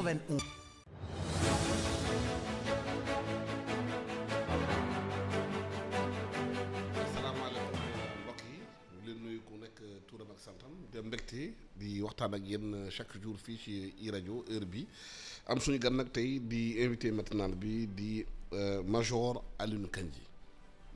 91. asalaamaaleykum mbokk yi ñu leen nuyu ku nekk turam ak santam de mbégte di waxtaan ak yéen chaque jour fii ci iRadio heure bi am suñu gan nag tey di invité matinal bi di Major Alioune Kandji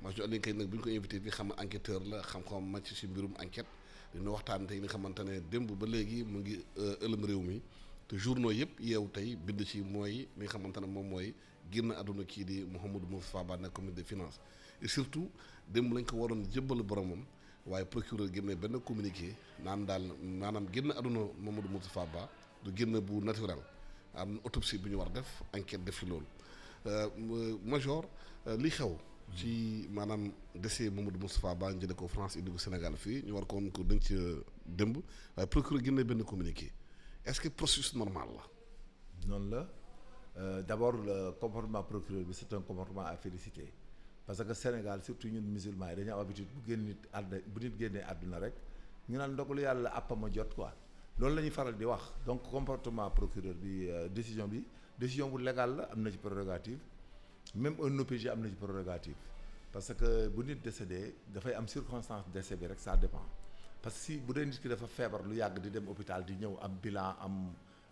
Major Alioune Kandji nag bu ñu ko invité bi xam enquêteur la xam-xam màcc ci mbirum enquête dina waxtaan tey nga xamante ne démb ba léegi mu ngi ëlëm réew mi te journaux yëpp yeewu tey bind ci mooy li nga xamante ne moom mooy génn àdduna kii di Mouhamadou Moustapha Ba nekk comité des finances et surtout démb lañ ko waroon jébbal boromam waaye procureur génne benn communiqué naan daal maanaam génn àdduna Mouhamadou Moustapha Ba du génn bu naturel am autopsie bi ñu war def enquête def ci loolu Major li xew ci maanaam décès Mamadou Moustapha Ba jëlee ko France indi ko Sénégal fii ñu war ko woon ko denc démb waaye procureur génne benn communiqué est-ce que processus normal la. noonu la d'abord le comportement procureur bi c'est un comportement à féliciter parce que Sénégal surtout ñun musulmans yi dañu am habitude bu nit génnee àdduna rek ñu naan ndogalu yàlla àppama jot quoi loolu la ñuy faral di wax donc comportement procureur bi décision bu légale la am na ci prérogative. même un OPG am na ci prérogative parce que bu nit décédé dafay am circonstance décès bi rek ça dépend parce que si bu dee nit ki dafa feebar lu yàgg di dem hôpital di ñëw am bilan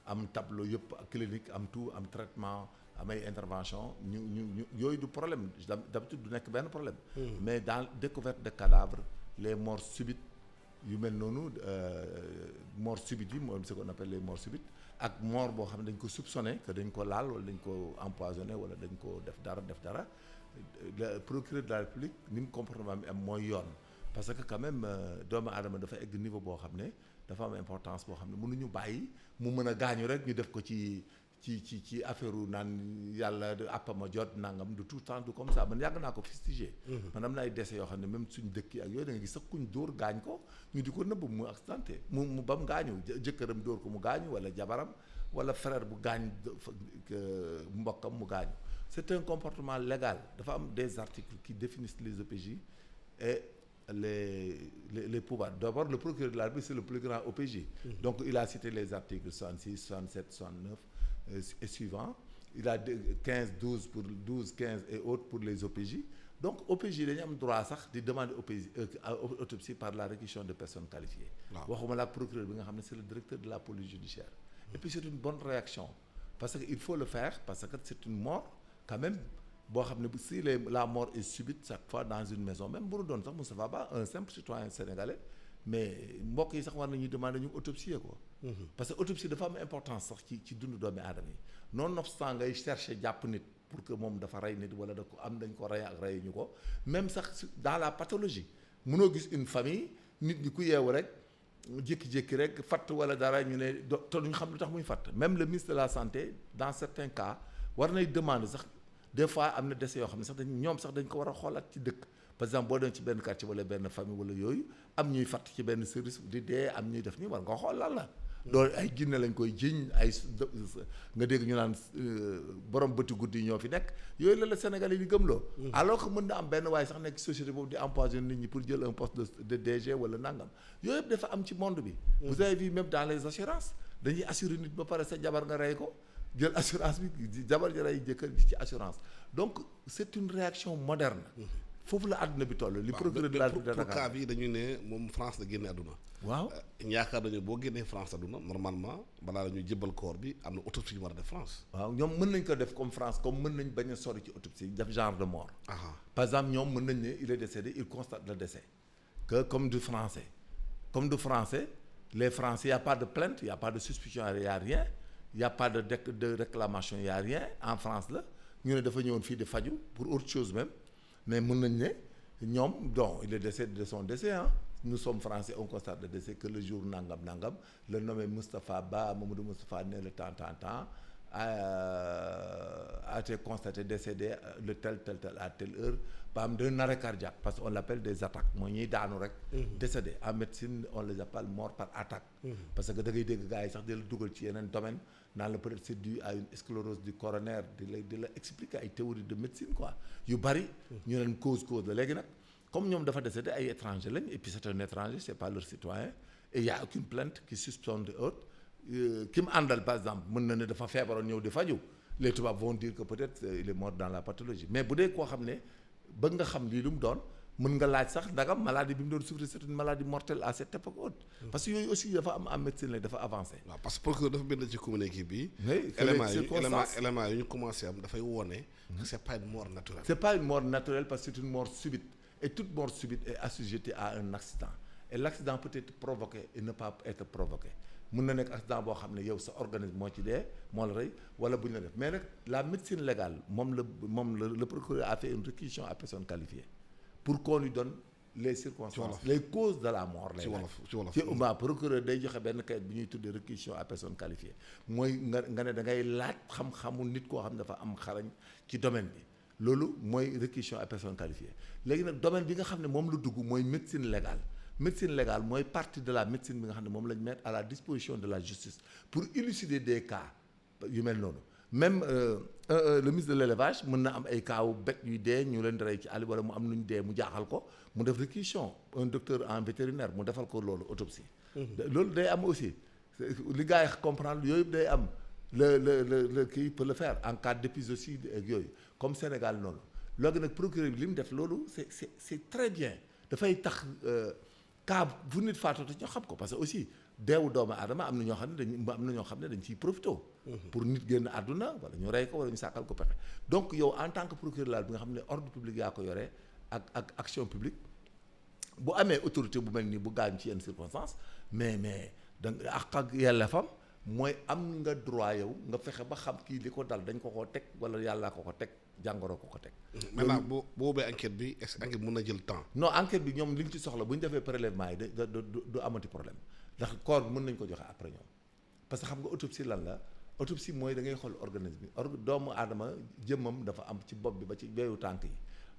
am tableau yëpp clinique am tout am traitement am ay intervention ñu yooyu du problème d'habitude du nekk benn problème mais dans découverte de cadavres les morts subites yu mel noonu mort subite yi mooy ce qu'on appelle les morts subites ak mort boo xam ne dañ ko soupçonné que dañ ko laal wala dañ ko empoisonné wala dañ ko def dara le procureur de la République ni mu comportement bi am mooy yoon parce que quand même doomu aadama dafa egg niveau boo xam ne dafa am importance boo xam ne mënuñu bàyyi mu mën a gaañu rek ñu def ko ci affaire u naan yàlla àppama jot nangam du tout le temps du comme ça man yàgg naa ko fustiger man am na ay décès yoo xam ne même suñ dëkk yi ak yooyu da nga gis sax kuñ dóor gaañ ko ñu di ko nëbb mu accidenté mu ba mu gaañu jëkkëram dóor ko mu gaañu wala jabaram wala frère bu gaañ mbokkam mu gaañu c'est un comportement légal dafa am des articles qui définissent les OPJ et les pouvoirs. D'abord, le procureur de la République, c'est le plus grand OPJ. Donc, il a cité les articles 66, 67, 69 et suivants. Il a 15, 12, 15 et autres pour les OPJ. Donc, OPJ, il a le droit de demander autopsie par la réquisition de personnes qualifiées. Waxuma la procureur, c'est le directeur de la police judiciaire. Et puis, c'est une bonne réaction. Parce qu'il faut le faire, parce que c'est une mort, quand même. boo xam ne si la mort est subite chaque fois dans une maison même bu doon sax Moustapha Ba un simple citoyen sénégalais mais mbokk yi sax war nañuy demander ñu autopsier ko. parce que autopsie dafa am importance sax ci dundu doomi aadama yi nonobstant ngay chercher jàpp nit pour que moom dafa rey nit wala da ko am dañ ko rey ak rey ñu ko même sax dans la pathologie mënoo gis une famille nit ñi ku yeewu rek jékki-jékki rek fatt wala dara ñu ne te duñ xam lu tax muy fatt même le ministre de la santé dans certains cas war nay demander sax. des fois am na décès yoo xam ne sax ñoom sax dañ ko war a xoolaat ci dëkk par exemple boo dem ci benn quartier wala benn famille wala yooyu am ñuy fatt ci benn service di dee am ñuy def nii war nga xool lan la. loolu ay jinne lañ koy jiñ ay nga dégg ñu naan borom bëti guddi yi ñoo fi nekk yooyu la Sénégalais yi di gëmloo. alors que mën na am benn waaye sax nekk société boobu di empoisonner nit ñi pour jël un poste de DG wala nangam yooyu yëpp dafa am ci monde bi. vous avez vu même dans les assurances dañuy assurer nit ba pare sa jabar nga rey ko. jël assurance bi jabar ji rey jëkkër ji ci assurance donc c'est une réaction moderne foofu la àdduna bi toll li procureur de la République pour cas bi dañuy ne moom France la génne àdduna waaw yaakaar nañu boo génnee France àdduna normalement balaa la ñuy jébbal corps bi am na autopsie yu war a def France waaw ñoom mën nañ ko def comme France comme mën nañ bañ a sori ci autopsie def genre de mort par exemple ñoom mën nañ ne il est décédé il constate le décès que comme du français les Français y a pas de plainte y a pas de suspicion y a rien il y a pas de réclamation il y a rien en France la ñu ne dafa ñëwoon fii di faju pour autre chose même mais mën nañ ne ñoom donc il est décédé de son décès nous sommes français on constate le décès que le jour nangam le nommé Moustapha Ba Mamadou Moustapha né le temps a été constaté décédé le tel à telle heure ba am d'un arrêt cardiaque parce que on l'appelle des attaques mooy ñuy daanu rek décédé en médecine on les appelle mort par attaque parce que da ngay dégg gars yi sax di la dugal ci yeneen domaine naan la peut-être c'est dû à une sclérose du coronaire di la expliquer ay théorie de médecine quoi yu bari ñu leen cause la léegi nag comme ñoom dafa décédé ay étranger lañ et puis c'est un étranger c'est pas leur citoyen et il y a aucune plainte qui suspende autre ki mu àndal par exemple mën na ne dafa feebaroon ñëw di faju les tubaab vont dire que peut-être il est mort dans la pathologie mais bu dee koo xam ne bëgg nga xam lii lu mu doon mën nga laaj sax ndagam maladie bi mu doon souffrir c'est une maladie mortelle à cette époque haute parce que yooyu aussi dafa am en médecine la dafa avancé. waaw parce que procureur dafa bind ci communiqué bi. oui élément yu ñu commencé am dafay wone que c'est pas une mort naturelle. c'est pas une mort naturelle parce que c'est une mort subite et toute mort subite est assujettie à un accident et l'accident peut être provoqué et ne pas être provoqué mën na nekk accident boo xam ne yow sa organisme moo ci dee moo la rey wala bu ñu la def mais nag la médecine légale moom le procureur a fait une réquisition à personne qualifiée pour qu'on lui donne les circonstances les causes de la mort lay ci procureur day joxe benn kayit bi ñuy tuddee réquisition à personne qualifiée mooy nga ne da ngay laaj xam-xamu nit koo xam ne dafa am xarañ ci domaine bi loolu mooy réquisition à personne qualifiée léegi nag domaine bi nga xam ne moom la dugg mooy médecine légale mooy partie de la médecine bi nga xam ne moom lañ mettre à la disposition de la justice pour élucider des cas yu mel noonu même le ministre de l'élevage mën na am ay cas wu bête yuy dee ñu leen di rey ci àll wala mu am nu ñu dee mu jaaxal ko mu def réquisition un docteur en vétérinaire mu defal ko loolu autopsie. loolu day am aussi li gars yi comprendre yooyu day am le kii peut le faire en cas d'épisodicide ak yooyu comme Sénégal noonu léegi nag procureur bi li mu def loolu c'est très bien dafay tax cas bu nit faatoo ñoo xam ko parce que aussi deewu doomu aadama am na ñoo xam ne dañ ciy profité. pour nit génn àdduna wala ñu rey ko wala ñu sàkkal ko pexe donc yow en tant que procureur laal bi nga xam ne ordre public yaa ko yore ak action publique bu amee autorité bu mel nii bu gaañ ci yenn circonstances mais da ak yelleefam mooy am nga droit yow nga fexe ba xam kii li ko dal dañ ko teg wala yàllaa ko teg jàngoro ko teg. maintenant boo boobee enquête bi est-ce que enquête mën na jël temps. non enquête bi ñoom li ñu ci soxla bu ñu defee prélèvement yi du amati problème ndax corps bi mën nañ ko joxe après ñoom parce que xam nga autopsie lan la. autopsie mooy da ngay xool organisme bi doomu aadama jëmmam dafa am ci bopp bi ba ci weewu tànk yi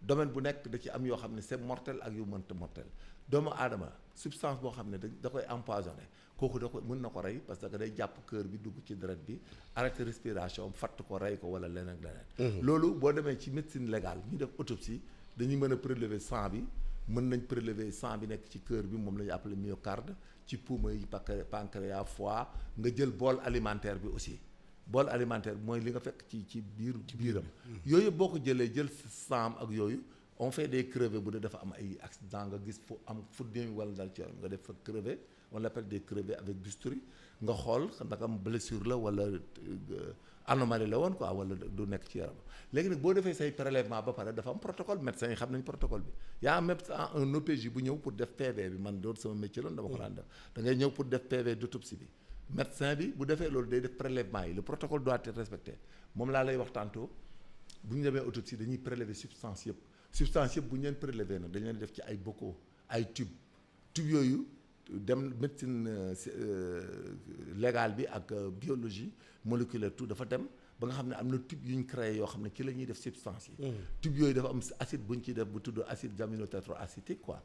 domaine bu nekk da ci am yoo xam ne c'est mortel ak yu mënta mortel doomu aadama substance boo xam ne da koy empoisonné kooku da ko mën na ko rey parce que day jàpp cœur bi dugg ci deret bi arrêté respiration fatt ko rey ko wala leneen ak leneen. loolu boo demee ci médecine légale ñu def autopsie dañuy mën a prélever sang bi mën nañ prélever sang bi nekk ci cœur bi moom la ñuy appelé myocarde ci poumon yi pancréas foie nga jël bol alimentaire bi aussi. bool alimentaire mooy li nga fekk ci biiram yooyu boo ko jëlee jël saam ak yooyu on fait des crevets bu dee dafa am ay accident nga gis fu am fu néew wala dal ci yaram nga def fa crevé on l'appelle des crevets avec bistouri nga xool naka am blessure la wala anomalie la woon quoi wala du nekk ci yaram léegi nag boo defee say prélèvement ba pare dafa am protocole médecin yi xam nañ protocole bi yaa am un OPJ bu ñëw pour def PV bi man doon sama métier loon dama ko daan def da ngay ñëw pour def PV d'autopsie bi médecin bi bu defee loolu day def prélèvement yi le protocole doit être respecté moom laa lay wax tantôt bu ñu demee autopsie dañuy prélever substance yëpp bu ñu leen prélever nag dañu leen def ci ay bocaux ay tube yooyu dem médecine légale bi ak biologie moléculaire tout dafa dem ba nga xam ne am na tube yu ñu créé yoo xam ne ci la ñuy def substance yi tube yooyu dafa am acide bu ñu ciy def bu tudd acide aminotétroacétique quoi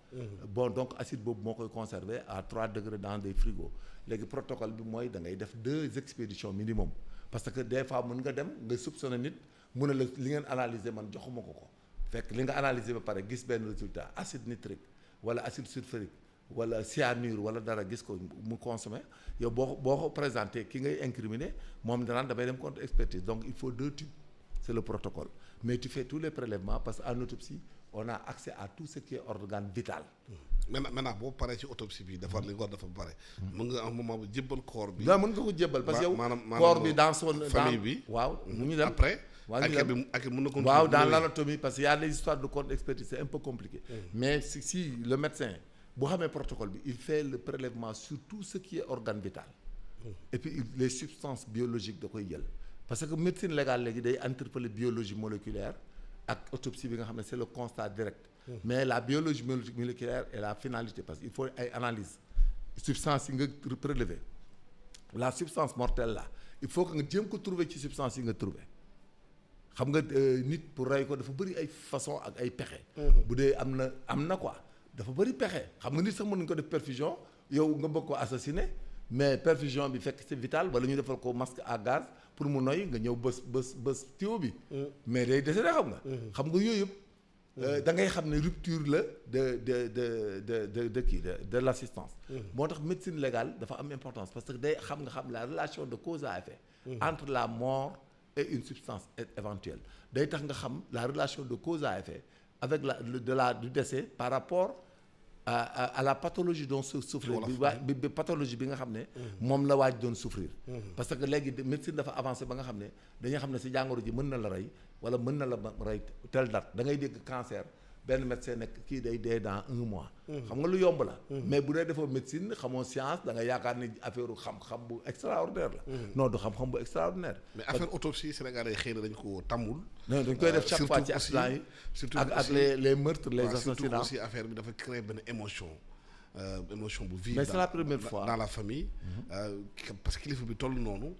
bon donc acide boobu moo koy conserver à 3 degrés dans des frigos léegi protocole bi mooy da ngay def 2 expéditions minimum parce que des fois mën nga dem nga soupçonner nit mu ne la li ngeen analyser man joxuma ko fekk li nga analyser ba pare gis benn résultat acide nitrique wala acide sulfurique wala cyanure wala dara gis ko mu consommé yow boo ko présenté ki ngay incriminer moom danaan damay dem contre expertise donc il faut 2 tubes c'est le protocole mais tu fais tous les prélèvements parce qu'en autopsie on a accès à tout ce qui est organe vital. maintenant boo paree ci autopsie bi dafa li nga war dafa bare. mën nga am moment bu jébbal corps bi. mën nga ko jébbal parce que yow corps bi dans son famille bi waaw mu ñu dem après. enquête bi mën na continuer waaw dans l'anatomie parce que y a des histoires de contre expertise c'est un peu compliqué. mais si le médecin bu xamee protocole bi il fait le prélèvement sur tout ce qui est organe vital. et puis les substances biologiques da koy jël parce que médecine légale léegi day interpeller biologie moléculaire ak autopsie bi nga xam ne c'est le constat direct. mais la biologie moléculaire est la finalité parce que il faut ay analyse substance yi nga prélever la substance mortelle là il faut que nga jéem ko trouver ci substance yi nga trouver xam nga nit pour rey ko dafa bëri ay façon ak ay pexe. bu dee am na quoi dafa bëri pexe xam nga nit sax mën nañu ko def perfusion yow nga bëgg ko assassiner mais perfusion bi fekk c'est vital wala ñu defal ko masque à gaz pour mu noy nga ñëw bës tuyau bi. mais day décédé xam nga. xam nga yooyu yëpp da ngay xam ne rupture la de kii de l'assistance. moo tax médecine légale dafa am importance parce que day xam la relation de cause à effet. entre la mort et une substance éventuelle day tax nga xam la relation de cause à effet avec du décès par rapport à la pathologie dont souffrir bi pathologie bi nga xam ne moom la waaj doon souffrir parce que léegi médecine dafa avancé ba nga xam ne dañuy xam ne si jàngoro ji mën na la rey wala mën na la rey telle date da ngay dégg cancer benn médecin nekk kii day dee dans 1 mois xam nga lu yomb la mais bu dee defoo médecine xamoo science da nga yaakaar ni affaire xam-xam bu extraordinaire la non du xam-xam bu extraordinaire mais affaire autopsie sénégalais xëy na dañ ko tàmmul non dañ koy def chaque fois ci accident yi surtout ak les meurtres les assassinats surtout aussi affaire bi dafa créer benn émotion bu vive mais c'est la première fois dans la famille parce que kilifa bi toll noonu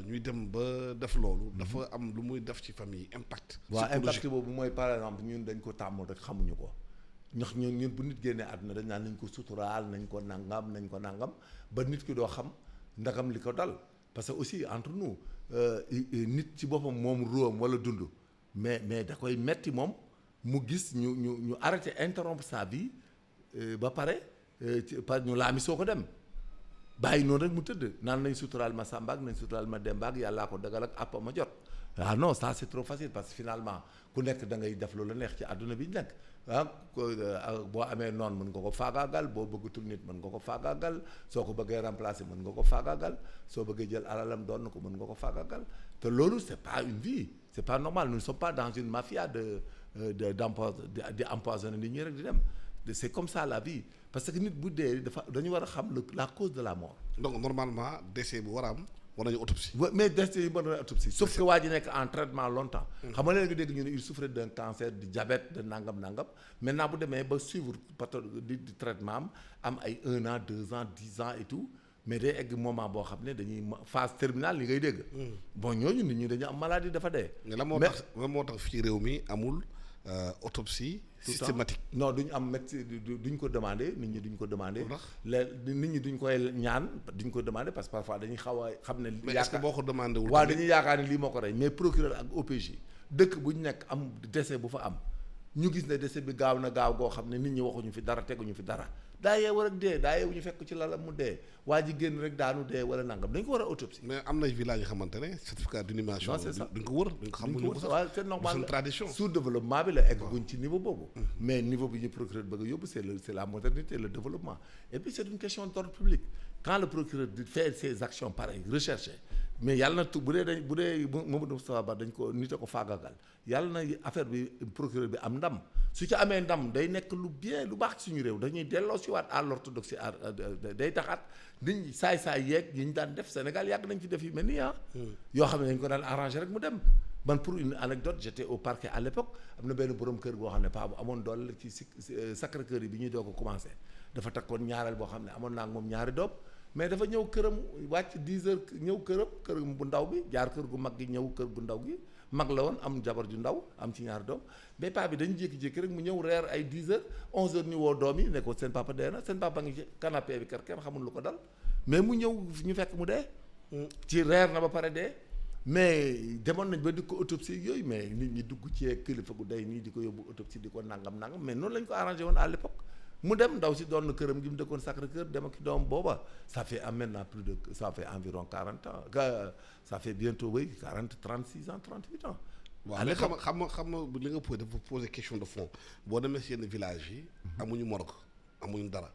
ñuy dem ba def loolu dafa am lu muy def ci famille impact impact boobu mooy par exemple ñun dañ ko tàmm rek xamuñu ko ñax ñun bu nit génnee àdduna dañ naan nañ ko suturaal nañ ko nangam ba nit ki doo xam ndagam li ko dal parce que aussi entre nous nit ci boppam moom ruwam wala dund mais da koy metti moom mu gis ñu arrêté interrompre sa vie ba pare ñu laami soo ko dem bàyyi noonu rek mu tëdd naan nañ suturaal ma Samba ak nañ suturaal ma Demba ak yàllaa ko dagal ak àpp ma jot non ça c'est trop facile parce que finalement ku nekk da ngay def lu la neex ci àdduna bi ñu nekk boo amee noonu mën nga ko faagaagal boo bëggatul nit mën nga ko faagaagal soo ko bëggee remplacer mën nga ko faagaagal soo bëggee jël alalam doon na ko mën nga ko faagaagal te loolu c'est pas une vie c'est pas normal nous ne sommes pas dans une mafia di empoisonner nit ñi rek di dem c'est comme ça la vie parce que nit bu dee dañu war a xam la cause de la mort. donc normalement décès bu war a am war nañu autopsie. mais décès yi mën na autopsie sauf que waa ji nekk en traitement longtemps. xam nga léegi nga dégg ñu ne il souffrait d'un cancer du diabète de nangam maintenant bu demee ba suivre di traitement am ay 1 an 2 ans 10 ans et tout mais day egg moment boo xam ne dañuy phase terminale li ngay dégg. bon ñooñu nit ñi dañu am maladie dafa dee. mais lan moo tax fii réew mi amul autopsie. systématique non duñ am médecin duñ ko demandé nit ñi duñ ko demandé. nit ñi duñ koy ñaan duñ ko demandé parce que parfois dañuy xaw a xam ne. mais est-ce que boo ko demandé wul. waaw dañuy yaakaar ni lii moo ko rey mais procureur ak OPJ dëkk bu ñu nekk am décès bu fa am ñu gis ne décès bi gaaw na gaaw goo xam ne nit ñi waxuñu fi dara teguñu fi dara daa yeewu rek dee daa yeewu ñu fekk ci lalam mu dee waa ji génn rek daanu dee wala nangam dañ ko war a autopsie. mais am na village yoo xamante ne certificat d'inhumation. non c'est ça duñ ko wër duñ ko xam. duñ ko waaw c'est normal la tradition. sous développement bi la egg guñ ci niveau boobu. mais niveau bi ñu procureur bëgg a yóbbu c'est la modernité le développement et puis c'est une question d'ordre public quand le procureur fait ses actions pareilles recherchées mais yàlla na bu dee Mamadou Moustapha Ba dañ ko nit a ko faagagal yàlla na affaire bi procureur bi am ndam su ci amee ndam day nekk lu baax ci suñu réew dañuy delloo si waat à l'orthodoxie day taxaat nit ñi saay yeeg yi ñu daan def Sénégal yàgg nañ fi def yu mel nii yoo xam ne dañ ko daan arranger rek mu dem man pour une anecdote j'étais au parquet à l'époque am na benn borom kër boo xam ne paa bu amoon doole ci Sacré-Cœur yi bi ñuy doog a commencé dafa takkoon ñaareel boo xam ne amoon naa ak moom ñaari doom mais dafa ñëw këram wàcc 10 heures ñëw këram bu ndaw bi jaar kër gu mag gi ñëw kër gu ndaw gi mag la woon am jabar ju ndaw am ci ñaari doom mais paa bi dañu jékki-jékki rek mu ñëw reer ay 10 heures 11 heures ñu woo doom yi ne ko seen papa dee na seen papa ngi ci canapé bi kër kenn xamul lu ko dal mais mu ñëw ñu fekk mu dee ci reer na ba pare dee mais demoon nañ ba di ko autopsie yooyu mais nit ñi dugg ci kilifa gu day nii di ko yóbbu autopsie di ko nangam mais noonu lañ ko arrangé woon à l'époque mu dem ndaw si doon na këram gi mu dëkkoon Sacré-Cœur dem ak doom booba ça fait maintenant ça fait environ 40 ans ça fait bientôt 36 ans 38 ans. waaw mais xam nga li nga posé dafa poser question de fond boo demee si yenn village yi. amuñu morgue amuñu dara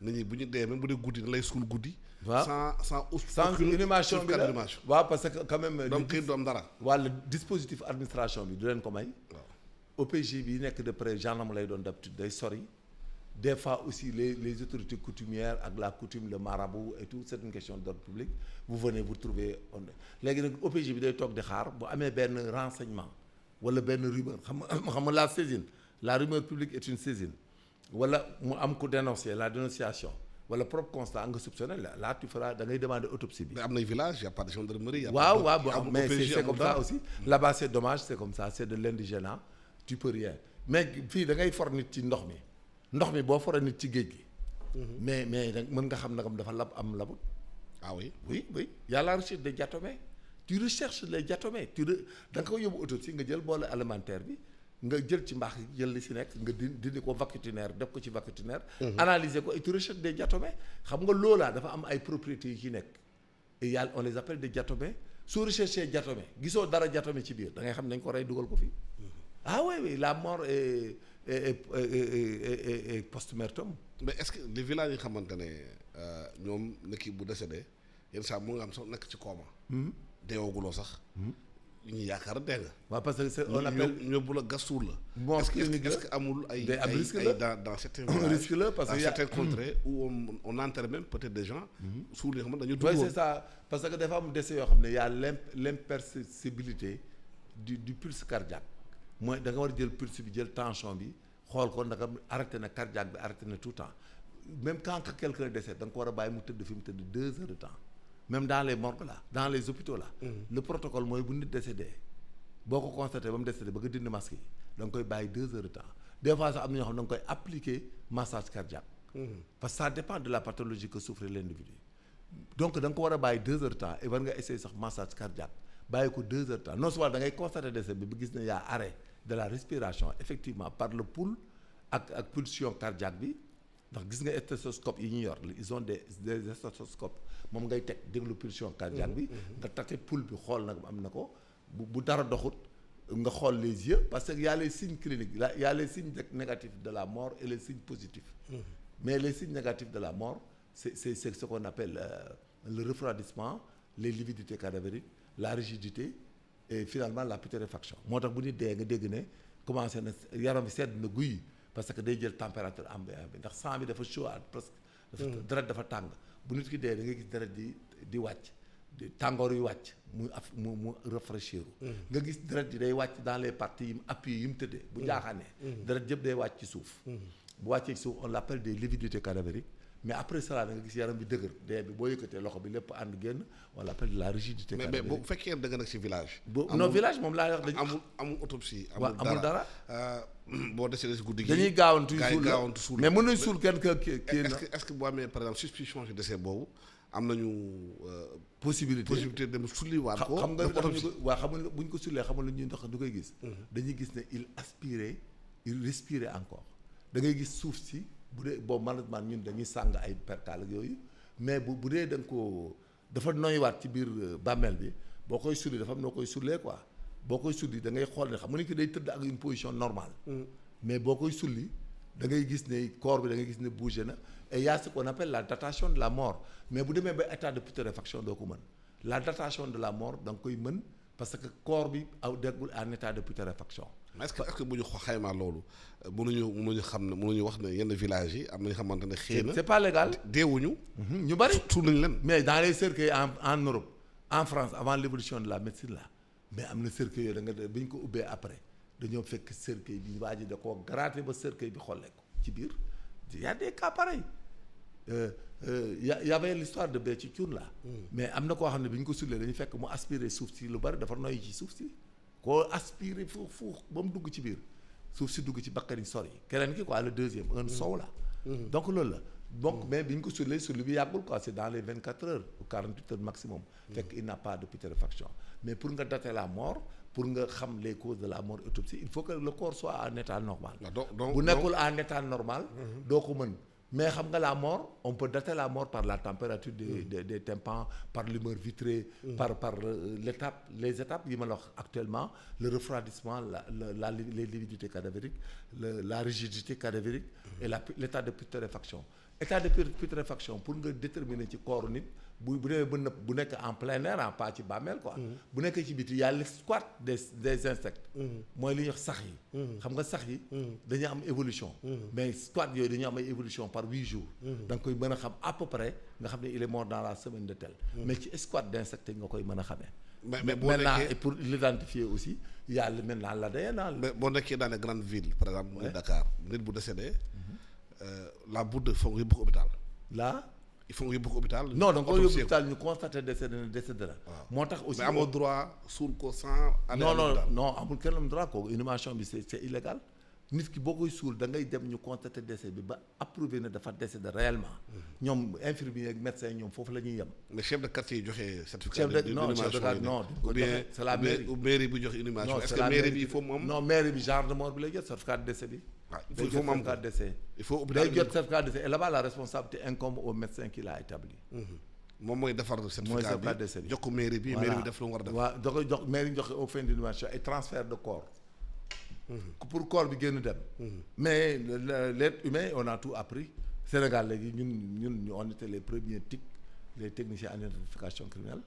nit ñi bu ñu dee même bu dee guddi da lay suul guddi. waaw sans inhumation bi la waaw parce que quand même. donc kii du am dara. waaw le dispositif administration bi du leen ko may. waaw OPJ bi nekk de près gendarme lay doon d'habitude day sori. Des fois aussi les autorités coutumières ak la coutume le marabout et tout c'est une question d'ordre public vous venez vous trouver léegi nag OPJ bi day toog di xaar bu amee benn renseignement wala benn rumeur xam nga la saisine la rumeur publique est une saisine wala mu am ku dénoncer la dénonciation wala propre constat nga soupçonné là tu feras da ngay demander autopsie bi. mais am na village y a pas de gendarmerie. waaw mais c'est comme ça aussi là-bas c'est dommage c'est comme ça c'est de l'indigénat tu peux rien mais fii da ngay for nit ci ndox mi boo foree nit ci géej gi. mais nag mën nga xam nagam dafa lab am labut. ah oui. oui y a la recherche des diatomées tu recherches les diatomées da nga ko yóbbu autopsie nga jël boole alimentaire bi nga jël ci mbaax yi jël li si nekk nga dindi ko vacutaire def ko ci vacutaire. analyser ko et tu recherches des diatomées xam nga loolaa dafa am ay propriétés yu ci nekk et yàlla on les appelle des diatomées soo recherché diatomée gisoo dara diatomée ci biir da ngay xam ne dañ ko rey dugal ko fii. ah oui la mort est post-mortem. mais est-ce que les villages yi xamante ne ñoom nit ki bu décédé yenn saa mu nga am sax nekk ci coma. deewaguloo sax. ñu yaakaar dégg nga. waaw parce que c'est on appelle ñoom bu la gas suul la. bon est-ce que amul ay dans certains villages risque la parce que dans certains contrées où on enterre même peut-être des gens. suul yi nga xamante dañu dugg. oui c'est ça parce que dafa am décès yoo xam ne y a l'imperceptibilité du pulse cardiaque mooy da nga war a jël pulse bi jël tension bi xool ko naka arrêté na cardiaque bi arrêté na tout le temps même quand quelqu'un décède da nga ko war a bàyyi mu tëdd fi mu tëdd 2 heures de temps. même dans les morgues là dans les hôpitaux là. le protocole mooy bu nit décédé boo ko constaté ba mu décédé ba nga dindi masque yi da nga koy bàyyi 2 heures de temps des fois sax am na ñoo xam ne da nga koy appliquer massage cardiaque. parce que ça dépend de la pathologie que souffre l'individu. donc da nga ko war a bàyyi 2 heures de temps et war nga essayer sax massage cardiaque bàyyi ko 2 heures de temps non seulement da ngay constaté décès bi ba gis ne y a arrêt de la respiration effectivement par le pouls ak pulsion cardiaque bi. ndax gis nga stéthoscope yi ñu yor ils ont des stéthoscopes moom ngay teg déglu pulsion cardiaque bi nga takk pouls bi xool nag am na ko bu dara doxut nga xool les yeux parce que y a les signes cliniques y a les signes négatifs de la mort et les signes positifs mais les signes négatifs de la mort c'est ce qu'on appelle le refroidissement les lividités cadavériques la rigidité et finalement la putréfaction moo tax bu nit dee nga dégg ne commencé na yaram bi sedd na guy parce que day jël température ambiante bi ndax sang bi dafa chaud presque. deret dafa tàng bu nit ki dee da ngay gis deret di wàcc tàngoor yu wàcc mu rafraîchir. nga gis deret yi day wàcc dans les parties yi mu appui yi mu tëddee. bu jaaxaanee. deret yëpp day wàcc ci suuf. bu wàccee ci suuf on l'appelle des lividités cadavériques mais après cela da nga gis yaram bi dëgër dee bi boo yëkkatee loxo bi lépp ànd génn on l'appelle de la rigidité cadavérique. mais bu fekkee da nga nekk ci village. non village moom laa wax dañu. amul autopsie. amul dara boo décédé ci guddi gi. dañuy gaawantu suul mais mën nañ suul kenn kii est-ce que boo amee par exemple suspicion ci décès boobu am nañu. possibilité dem sulliwaat ko. xam nga xam nga bu ñu ko sullee xam nga lu ñuy ndox du koy gis. dañuy gis ne il respirait encore da ngay gis suuf si. bu dee boobu malheureusement ñun dañuy sàng ay percale ak yooyu mais bu dee da nga ko dafa noyyiwaat ci biir bàmmeel bi boo koy sulli dafa am noo koy sullee quoi boo koy sulli da ngay xool ne xam nga ni ki day tëdd ak une position normale. mais boo koy sulli da ngay gis ne corps bi da ngay gis ne bougé na et y a ce qu'on appelle la datation de la mort mais bu demee ba état de putréfaction doo ko mën la datation de la mort da nga koy mën parce que corps bi deggul en état de putréfaction. est-ce que bu ñu xaymaa loolu mënuñu xam ne mënuñu wax ne yenn villages yi am na ñu xamante ne xëy na c'est pas légal deewuñu. ñu bari suul nañ leen. mais dans les cercueils en Europe en France avant l'évolution de la médecine là mais am na cercueil yooyu da nga bi ñu ko ubbee après dañoo fekk cercueil bi waa ji da koo gratter ba cercueil bi xollee ko ci biir y a des cas pareils y avait l'histoire de Béthio Thioune là. mais am na koo xam ne bi ñu ko sullee dañu fekk mu aspirer suuf si lu bari dafa noyyi ci suuf si. koo aspiré fuux ba mu dugg ci biir suuf si dugg ci bakkan yi sori keneen ki quoi le deuxième un sow la. donc loolu la donc mais bi ñu ko sullee sulli bi yàggul quoi c'est dans les 24 heures ou 48 heures maximum. fekk il n'a pas de putréfaction mais pour nga dater la mort pour nga xam les causes de la mort autopsie il faut que le corps soit en état normal. bu nekkul en état normal. doo ko mën. mais xam nga la mort on peut dater la mort par la température des tympans par l'humeur vitrée par les étapes yi ma la wax actuellement le refroidissement les lividités cadavériques la rigidité cadavérique et l'état de putréfaction état de putréfaction pour nga déterminer ci corps nit bu demee ba nëpp bu nekk en plein air en pas ci bàmmeel quoi bu nekkee ci biti y a le squat des insectes mooy li ñuy wax sax yi xam nga sax yi dañuy am évolution mais squat yooyu dañuy am ay évolution par 8 jours da nga koy mën a xam à peu près nga xam ne il est mort dans la semaine de tel mais ci squat d'insectes nga koy mën a xamee mais maintenant et pour l'identifier aussi il y a maintenant l'ADN. mais boo nekkee dans les grandes villes par exemple mu Dakar nit bu décédé la bourde foog nga yóbbu ko hôpital il faut nga yóbbu ko hôpital. non donc nga yóbbu hôpital ñu constaté décédé la. moo tax aussi mais amoo droit suul ko sans. non amul kenn droit kooku inhumation bi c'est illégal nit ki boo koy suul da ngay dem ñu constater décès bi ba approuvé ne dafa décédé réellement. ñoom infirmier ak médecin ñoom foofu la ñuy yem. mais chef de quartier yi joxe certificat. chef de quartier non ou bien c'est la mairie ou mairie bu joxe inhumation. est-ce que mairie bi il faut mu am. non mairie bi genre de mort bi lay jot certificat de décès bi. waaw il faut mu am certificat de décès. il faut day jot certificat de décès et là-bas la responsabilité incombe au médecin qui l'a établi. moom mooy defar certificat bi jox ko mairie bi. mairie bi def lu mu war a def. waaw da koy jox mairie joxe au fin d'inhumation et transfert de corps. pour corps bi génn dem. mais l'être humain on a tout appris. Sénégal léegi ñun on était les premiers TIC les techniciens en identification criminelle.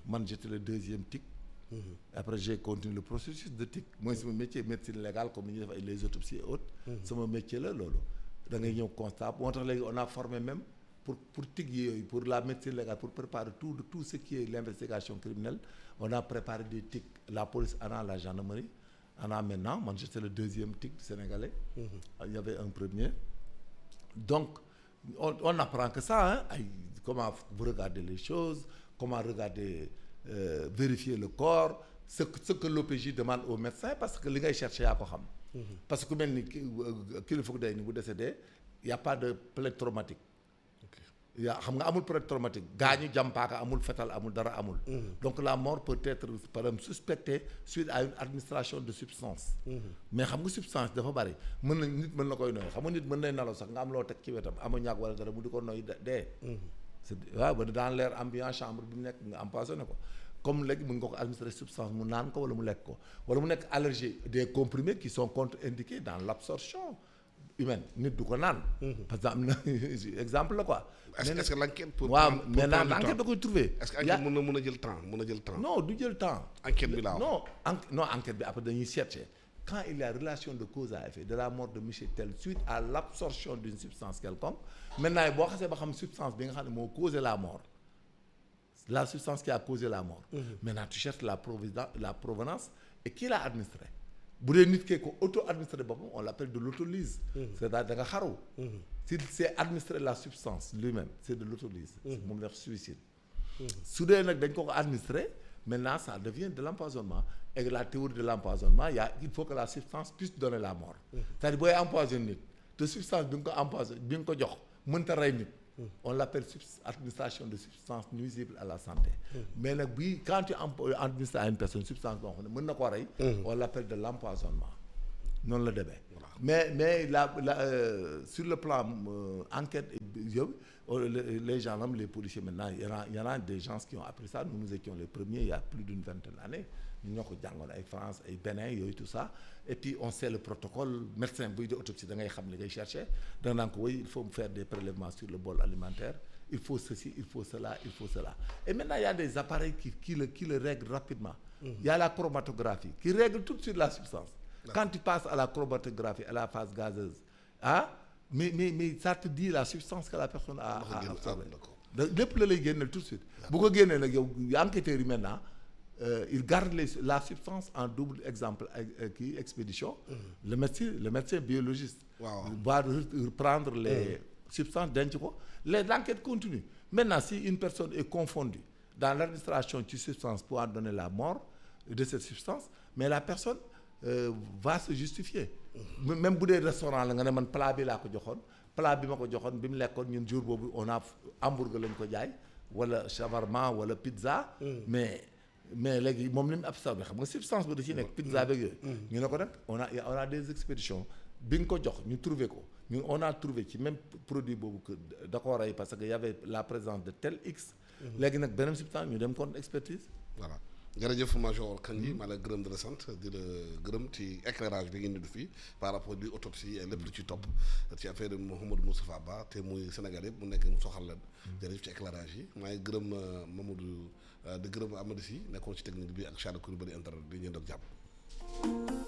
man j'étais le deuxième TIC. après j'ai continué le processus de TIC mooy sama métier médecine légale comme ni ñuy def les autopsies et autres. sama métier la loolu. da ngay ñëw constat moo tax léegi on a formé même pour TIC yooyu pour la médecine légale pour préparer tout ce qui est l'investigation criminelle on a préparé des TIC la police en a la gendarmerie. Maintenant, moi j'étais le deuxième TIC sénégalais. Il y avait un premier. Donc, on apprend que ça, hein, comment vous regardez les choses, comment regarder, vérifier le corps, ce que l'OPJ demande au médecin, parce que les gars cherchent à comprendre. Parce que même qu'il faut que vous décédez, il n'y a pas de plaie traumatique. yaa xam nga amul plaie traumatique gaañu jàmpaaka amul fetal amul dara amul. donc la mort peut être par exemple suspectée suite à une administration de substance. mais xam nga substance dafa bari nit mën na koy noyyi xam nga nit mën nay nalaw sax nga am loo teg ci wetam ammoniac wala dara mu di ko noyyi dee. waaw ba dans l'air ambiant chambre bi mu nekk nga empoisonné ko comme léegi mën nga ko administrer substance mu naan ko wala mu lekk ko wala mu nekk allergie des comprimés qui sont contre-indiqués dans l'absorption humaine nit du ko naan. parce que am na exemple la quoi. est-ce que l'enquête pour waaw maintenant l'enquête da koy trouver. est-ce que enquête mën na jël temps non du jël temps. enquête bi laa non enquête bi après dañuy chercher quand il y a relation de cause à effet de la mort de monsieur tel suite à l'absorption d'une substance quelconque maintenant boo xasee ba xam substance bi nga xam ne moo causé la mort la substance qui a causé la mort. maintenant tu cherches la provenance et qui l'a administré. bu dee nit kee ko auto-administré boppam on l'appelle de l'autolyse. c'est-à-dire da nga xaru. si c'est administrer la substance lui-même c'est de l'autolyse. moom la suicide. su dee nag dañ ko administrer maintenant ça devient de l'empoisonnement et la théorie de l'empoisonnement il faut que la substance puisse donner la mort. c'est-à-dire booy empoisonné nit te substance bi nga ko empoisonné bi nga ko jox mënta rey nit. on l'appelle administration de substance nuisible à la santé. mais nag bii quand tu administres à une personne substance boo xam ne mën na ko rey. on l'appelle de l'empoisonnement noonu la demee. mais sur le plan enquête yooyu les gendarmes les policiers maintenant il y en a des gens qui ont appris ça nous étions les premiers il y a plus d'une vingtaine d'années ñu ñoo ko jàngoon ay France ay Bénin yooyu tout ça et puis on sait le protocole médecin buy di autopsie da ngay xam li ngay chercher da nga naan ko oui il faut faire des prélèvements sur le bol alimentaire il faut ceci il faut cela et maintenant il y a des appareils qui le règlent rapidement. Il y a la chromatographie qui règle tout de suite la substance. Quand tu passes à la chromatographie à la phase gazeuse mais ça te dit la substance que la personne a lépp la lay génneel tout de suite. bu ko génnee nag yow enquêteurs yi maintenant ils gardent la substance en double exemple kii expédition. le médecin biologiste. va reprendre les substances denc ko l'enquête continue. Maintenant si une personne est confondue dans l'administration ci substance pour en donner la mort de cette substance mais la personne va se justifier. même bu dee restaurant la nga ne man plat bi laa ko joxoon plat bi ma ko joxoon bi mu lekkoon ñun jour boobu on a hamburger lañ ko jaay wala shawarma wala pizza. mais léegi moom li mu absorbé xam nga substance bi da ciy nekk pizza beeg yooyu. ñu ne ko nag on a des expéditions bi nga ko jox ñu trouvé ko ñun on a trouvé ci même produit boobu que da koo rey parce que y avait la présence de tel X. léegi nag beneen substance ñu dem kon expertise. voilà jërëjëf Major Kandji maa la gërëm di la sant di la gërëm ci éclairage bi ngeen di fii par rapport di autopsie et lépp lu ci topp ci affaire Mouhamadou Moustapha Ba te muy Sénégal yëpp mu nekk mu soxal leen. jërëjëf ci éclairage yi maa ngi gërëm Mamadou di gërëm Amadou Sy nekkoon ci technique bi ak Charles Coulibaly internet di ñëw ak jàmm.